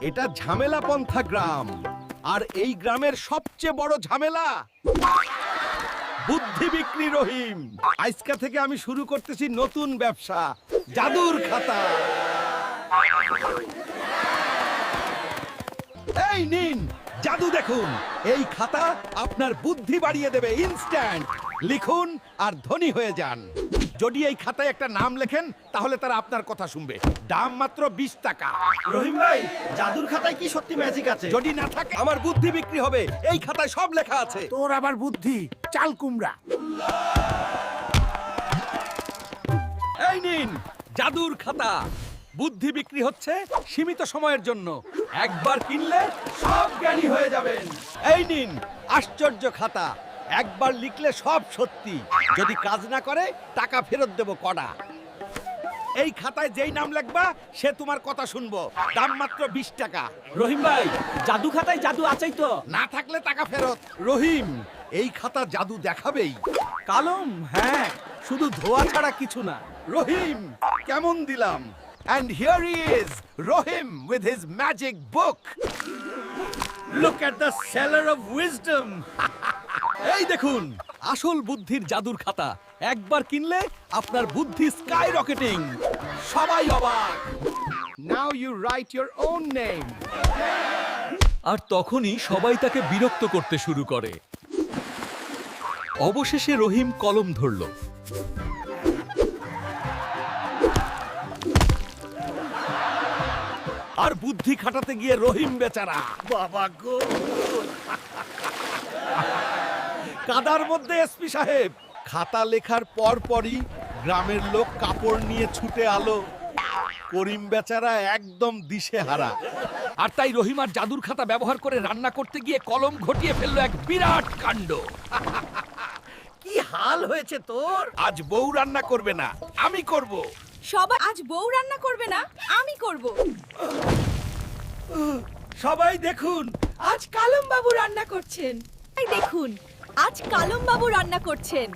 এটা ঝামেলাপন্থা গ্রাম, আর এই গ্রামের সবচেয়ে বড় ঝামেলা বুদ্ধি বিক্রি। রহিম, আজকে থেকে আমি শুরু করতেছি নতুন ব্যবসা, জাদুর খাতা। এই নিন, জাদু দেখুন। এই খাতা আপনার বুদ্ধি বাড়িয়ে দেবে ইনস্ট্যান্ট। লিখুন আর ধনী হয়ে যান। যদি এই খাতায় একটা নাম লেখেন তাহলে তারা আপনার কথা শুনবে। দাম মাত্র 20 টাকা। রহিম ভাই, জাদুর খাতায় কি সত্যি ম্যাজিক আছে? যদি না থাকে আমার বুদ্ধি বিক্রি হবে। এই খাতায় সব লেখা আছে। তোর আবার বুদ্ধি, চাল কুমড়া। এই নিন জাদুর খাতা। বুদ্ধি বিক্রি হচ্ছে সীমিত সময়ের জন্য। একবার কিনলে সব জ্ঞানী হয়ে যাবেন। এই নিন আশ্চর্য খাতা। একবার লিখলে সব সত্যি। যদি কাজ না করে টাকা ফেরত দেব কড়া। এই খাতায় যেই নাম লিখবা সে তোমার কথা শুনবো। দাম মাত্র 20 টাকা। রহিম ভাই, জাদু খাতায় জাদু আছেই তো? না থাকলে টাকা ফেরত। রহিম, এই খাতা জাদু দেখাবেই। কালম, হ্যাঁ, শুধু ধোয়া ছাড়া কিছু না। রহিম, কেমন দিলাম? And here he is, Rohim with his magic book. Look at the seller of wisdom. এই দেখুন আসল বুদ্ধির জাদুর খাতা। একবার কিনলে আপনার বুদ্ধি স্কাই রকেটিং। সবাই অবাক। Now you write your own name. আর তখনই সবাই তাকে বিরক্ত করতে শুরু করে। অবশেষে রহিম কলম ধরল। আর বুদ্ধি খাটাতে গিয়ে রহিম বেচারা বাবা গো! কাদার মধ্যে এসপি সাহেব। খাতা লেখার পরপরই গ্রামের লোক কাপড় নিয়ে ছুটে আলো। করিম বেচারা একদম দিশেহারা। আর তাই রহিম আর জাদুর খাতা ব্যবহার করে রান্না করতে গিয়ে কলম ঘটিয়ে ফেললো এক বিরাট কাণ্ড। কি হাল হয়েছে তোর? আজ বউ রান্না করবে না, আমি করব। সবাই আজ বউ রান্না করবে না, আমি করব। সবাই দেখুন, আজ কালম বাবু রান্না করছেন। এই দেখুন, আজ কালম বাবু রান্না করছেন।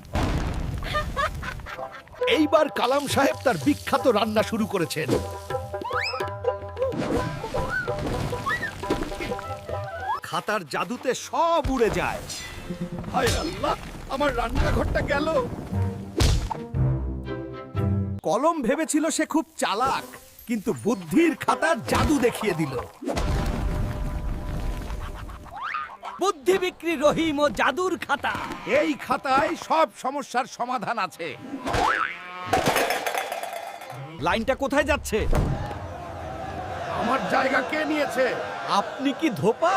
এইবার কালাম সাহেব তার বিখ্যাত রান্না শুরু করেছেন। খাতার জাদুতে সব উড়ে যায়। হায় আল্লাহ, আমার রান্নাঘরটা গেল। কলম ভেবেছিল সে খুব চালাক, কিন্তু বুদ্ধির খাতার জাদু দেখিয়ে দিল। বুদ্ধি বিক্রি রহিম ও জাদুর খাতা। এই খাতায় সব সমস্যার সমাধান আছে। লাইনটা কোথায় যাচ্ছে? আমার জায়গা কে নিয়েছে? আপনি কি ধোপা?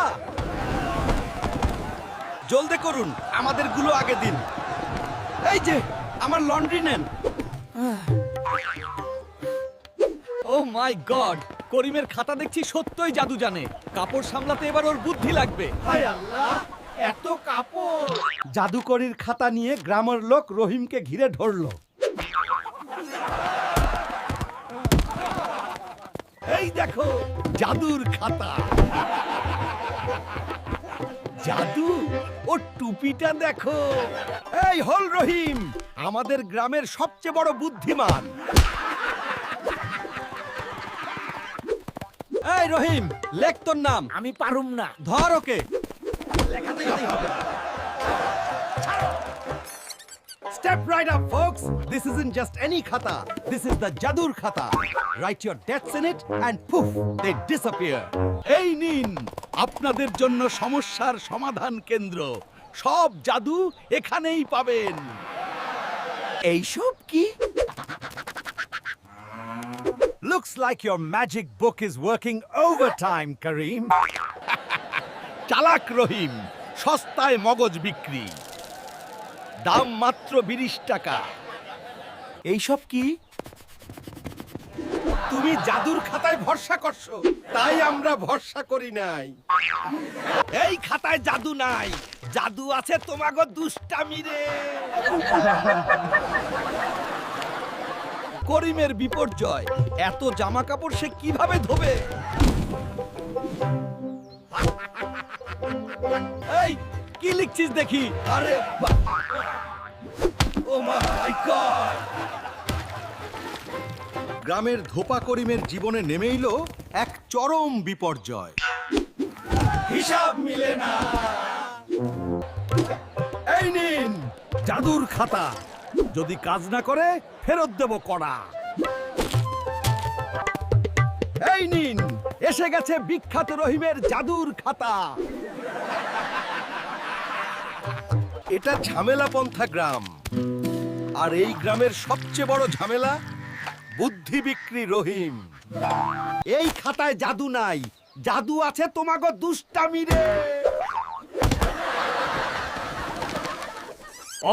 জলদি করুন, আমাদের গুলো আগে দিন। এই যে আমার লন্ড্রি নেন। ও মাই গড, করিমের খাতা দেখছি সত্যই জাদু জানে। কাপড় সামলাতে এবার ওর বুদ্ধি লাগবে। হায় আল্লাহ, এত কাপড়! জাদুকরির খাতা নিয়ে গ্রামের লোক রহিমকে ঘিরে ধরল। এই দেখো জাদুর খাতা। জাদু? ও টুপিটা দেখো। এই হল রহিম, আমাদের গ্রামের সবচেয়ে বড় বুদ্ধিমান। এই রহিম, লেখ তোর নাম। আমি পারুম না। ধর ওকে। Step right up, folks. This isn't just any khata. This is the Jadur khata. Write your debts in it and poof, they disappear. এই নিন আপনাদের জন্য সমস্যার সমাধান কেন্দ্র। সব জাদু এখানেই পাবেন। এইসব কি? Looks like your magic book is working overtime, Kareem. চালাক রহিম, সস্তায় মগজ বিক্রি। দাম মাত্র 20 টাকা। এইসব কি? তুমি জাদুর খাতায় ভরসা করছো, তাই আমরা ভরসা করি নাই। এই খাতায় জাদু নাই, জাদু আছে তোমাগো দুষ্টামিরে। করিমের বিপর্যয়। এত জামা কাপড় সে কিভাবে ধোবে? এই কি লিখছিস দেখি? আরে ও মাই গড! গ্রামের ধোপা করিমের জীবনে নেমে এলো এক চরম বিপর্যয়। হিসাব মিলে না। এই নিন জাদুর খাতা, যদি কাজ না করে ফেরত দেব কড়া। এই নিন এসে গেছে বিখ্যাত রহিমের জাদুর খাতা। এটা ঝামেলাপন্থা গ্রাম, আর এই গ্রামের সবচেয়ে বড় ঝামেলা বুদ্ধি বিক্রি রহিম। এই খাতায় জাদু নাই, জাদু আছে তোমাগো দুষ্টামিরে।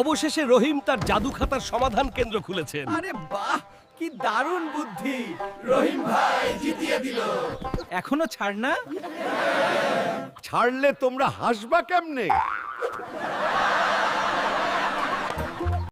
অবশেষে রহিম তার জাদু খাতার সমাধান কেন্দ্র খুলেছেন। আরে বাহ, কি দারুণ বুদ্ধি! রহিম ভাই জিতিয়ে দিল। এখনো ছাড় না? ছাড়লে তোমরা হাসবা কেমনে?